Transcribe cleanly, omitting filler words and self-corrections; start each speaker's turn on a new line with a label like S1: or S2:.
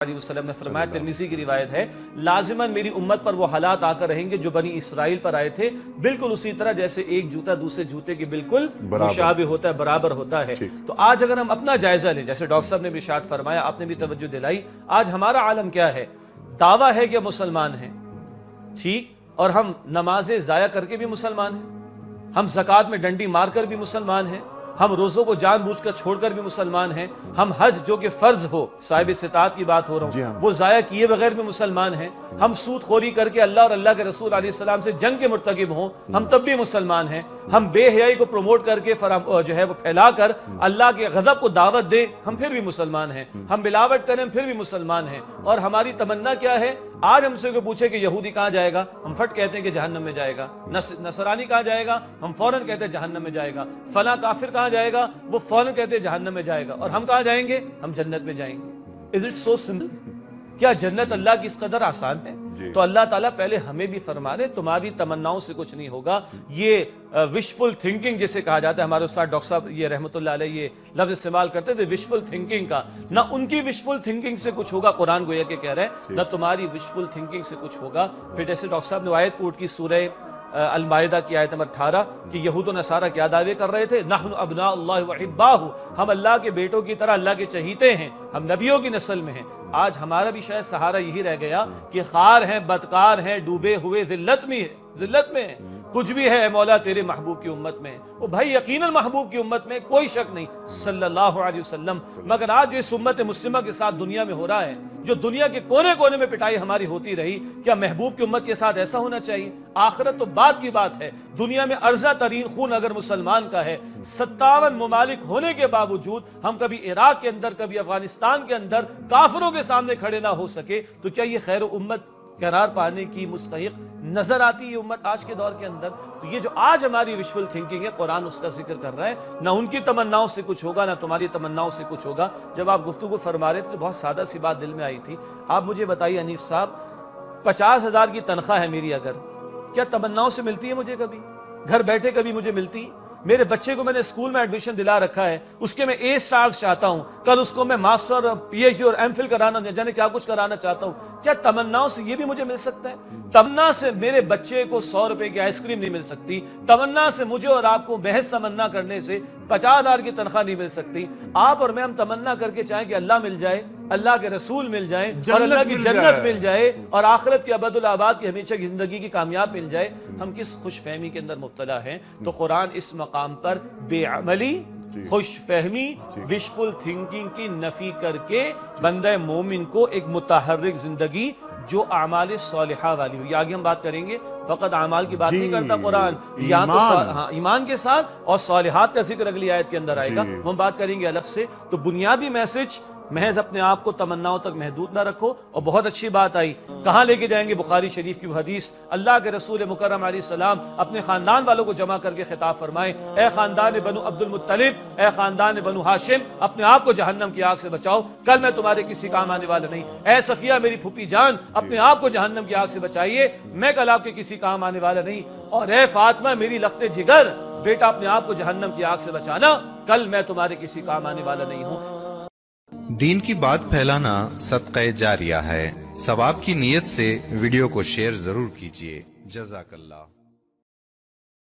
S1: علیہ وسلم نے فرمایا، ترمذی کی روایت ہے، لازماً میری امت پر وہ حالات آ کر رہیں گے جو بنی اسرائیل پر آئے تھے، بالکل اسی طرح جیسے ایک جوتا دوسرے جوتے کے بالکل مشابہ ہوتا ہے، برابر ہوتا ہے۔ تو آج اگر ہم اپنا جائزہ لیں، جیسے ڈاکٹر صاحب نے بھی ارشاد فرمایا، آپ نے بھی توجہ دلائی، آج ہمارا عالم کیا ہے؟ دعویٰ ہے کہ مسلمان ہیں، ٹھیک، اور ہم نمازیں ضائع کر کے بھی مسلمان ہیں، ہم زکوٰۃ میں ڈنڈی مار کر بھی مسلمان ہیں، ہم روزوں کو جان بوجھ کر چھوڑ کر بھی مسلمان ہیں، ہم حج جو کہ فرض ہو، صاحب استطاعت کی بات ہو رہا ہوں، وہ ضائع کیے بغیر بھی مسلمان ہیں، ہم سود خوری کر کے اللہ اور اللہ کے رسول علیہ السلام سے جنگ کے مرتکب ہوں، ہم تب بھی مسلمان ہیں، ہم بے حیائی کو پروموٹ کر کے جو ہے وہ پھیلا کر اللہ کے غضب کو دعوت دیں، ہم پھر بھی مسلمان ہیں، ہم ملاوٹ کریں پھر بھی مسلمان ہیں۔ اور ہماری تمنا کیا ہے؟ آج ہم سے کوئی پوچھے کہ یہودی کہاں جائے گا، ہم فٹ کہتے ہیں کہ جہنم میں جائے گا، نصرانی کہاں جائے گا، ہم فوراً کہتے ہیں جہنم میں جائے گا، فلاں کافر کہاں جائے گا، وہ فوراً کہتے ہیں جہنم میں جائے گا، اور ہم کہاں جائیں گے؟ ہم جنت میں جائیں گے۔ Is it so simple؟ کیا جنت اللہ کی اس قدر آسان ہے؟ تو اللہ تعالیٰ پہلے ہمیں بھی فرما دے تمہاری تمناؤں سے کچھ نہیں ہوگا۔ یہ وشفل تھنکنگ جسے کہا جاتا ہے، ہمارے استاد ڈاکٹر صاحب یہ رحمۃ اللہ علیہ یہ لفظ استعمال کرتے تھے وشفل تھنکنگ کا، نہ ان کی وشفل تھنکنگ سے کچھ ہوگا، قرآن گویا کہ کہہ رہے ہیں، نہ تمہاری وشفل تھنکنگ سے کچھ ہوگا۔ پھر جیسے ڈاکٹر صاحب نے آیت کوٹ کی، سورہ المائدہ کی آیت نمبر 18 کہ یہود و نصارہ کیا دعوے کر رہے تھے، نحن ابناء اللہ وحباہ، ہم اللہ کے بیٹوں کی طرح اللہ کے چہیتے ہیں، ہم نبیوں کی نسل میں ہیں۔ آج ہمارا بھی شاید سہارا یہی رہ گیا کہ خار ہیں، بدکار ہیں، ڈوبے ہوئے ذلت میں ہیں، کچھ بھی ہے اے مولا تیرے محبوب کی امت میں، وہ بھائی یقیناً محبوب کی امت میں کوئی شک نہیں صلی اللہ علیہ وسلم، مگر آج جو اس امت مسلمہ کے ساتھ دنیا میں ہو رہا ہے، جو دنیا کے کونے کونے میں پٹائی ہماری ہوتی رہی، کیا محبوب کی امت کے ساتھ ایسا ہونا چاہیے؟ آخرت تو بعد کی بات ہے، دنیا میں ارزہ ترین خون اگر مسلمان کا ہے، 57 ممالک ہونے کے باوجود ہم کبھی عراق کے اندر کبھی افغانستان کے اندر کافروں کے سامنے کھڑے نہ ہو سکے، تو کیا یہ خیر امت قرار پانے کی مستحق نظر آتی ہے امت آج کے دور کے اندر؟ تو یہ جو آج ہماری وشفل تھنکنگ ہے، قرآن اس کا ذکر کر رہا ہے، نہ ان کی تمناؤں سے کچھ ہوگا، نہ تمہاری تمناؤں سے کچھ ہوگا۔ جب آپ گفتگو فرما رہے تھے تو بہت سادہ سی بات دل میں آئی تھی، آپ مجھے بتائیے انیس صاحب، 50,000 کی تنخواہ ہے میری، اگر کیا تمناؤں سے ملتی ہے مجھے؟ کبھی گھر بیٹھے کبھی مجھے ملتی؟ میرے بچے کو میں نے اسکول میں ایڈمیشن دلا رکھا ہے، اس کے میں اے سٹارز چاہتا ہوں، کل اس کو میں ماسٹر اور پی ایچ ڈی اور ایم فل کرانا نہ جانے کیا کچھ کرانا چاہتا ہوں، کیا تمناؤں سے یہ بھی مجھے مل سکتا ہے؟ تمنا سے میرے بچے کو 100 روپے کی آئس کریم نہیں مل سکتی، تمنا سے مجھے اور آپ کو محض تمنا کرنے سے 50,000 کی تنخواہ نہیں مل سکتی۔ آپ اور میں ہم تمنا کر کے چاہیں کہ اللہ مل جائے، اللہ کے رسول مل جائیں، اور اللہ کی جنت مل جائے، اور آخرت کی ابد الآباد کی ہمیشہ کی زندگی کی کامیاب مل جائے، ہم کس خوش فہمی کے اندر مبتلا ہیں؟ تو قرآن اس مقام پر بے عملی، خوش فہمی، وشفل تھنکنگ کی نفی کر کے بندہ مومن کو ایک متحرک زندگی جو اعمال صالحہ والی ہو، یہ آگے ہم بات کریں گے، فقط اعمال کی بات نہیں کرتا قرآن، یہاں تو ایمان کے ساتھ اور صالحات کا ذکر اگلی آیت کے اندر آئے گا، ہم بات کریں گے الگ سے۔ تو بنیادی میسج، محض اپنے آپ کو تمناؤں تک محدود نہ رکھو۔ اور بہت اچھی بات آئی، کہاں لے کے جائیں گے؟ بخاری شریف کی حدیث، اللہ کے رسول مکرم علیہ السلام اپنے خاندان والوں کو جمع کر کے خطاب فرمائے، اے خاندان بنو عبد المطلب، اے خاندان بنو ہاشم، اپنے آپ کو جہنم کی آگ سے بچاؤ، کل میں تمہارے کسی کام آنے والا نہیں۔ اے صفیہ میری پھوپھی جان، اپنے آپ کو جہنم کی آگ سے بچائیے، میں کل آپ کے کسی کام آنے والا نہیں۔ اور اے فاطمہ میری لخت جگر، بیٹا اپنے آپ کو جہنم کی آگ سے بچانا، کل میں تمہارے کسی کام آنے والا نہیں ہوں۔
S2: دین کی بات پھیلانا صدقہ جاریہ ہے، ثواب کی نیت سے ویڈیو کو شیئر ضرور کیجیے۔ جزاک اللہ۔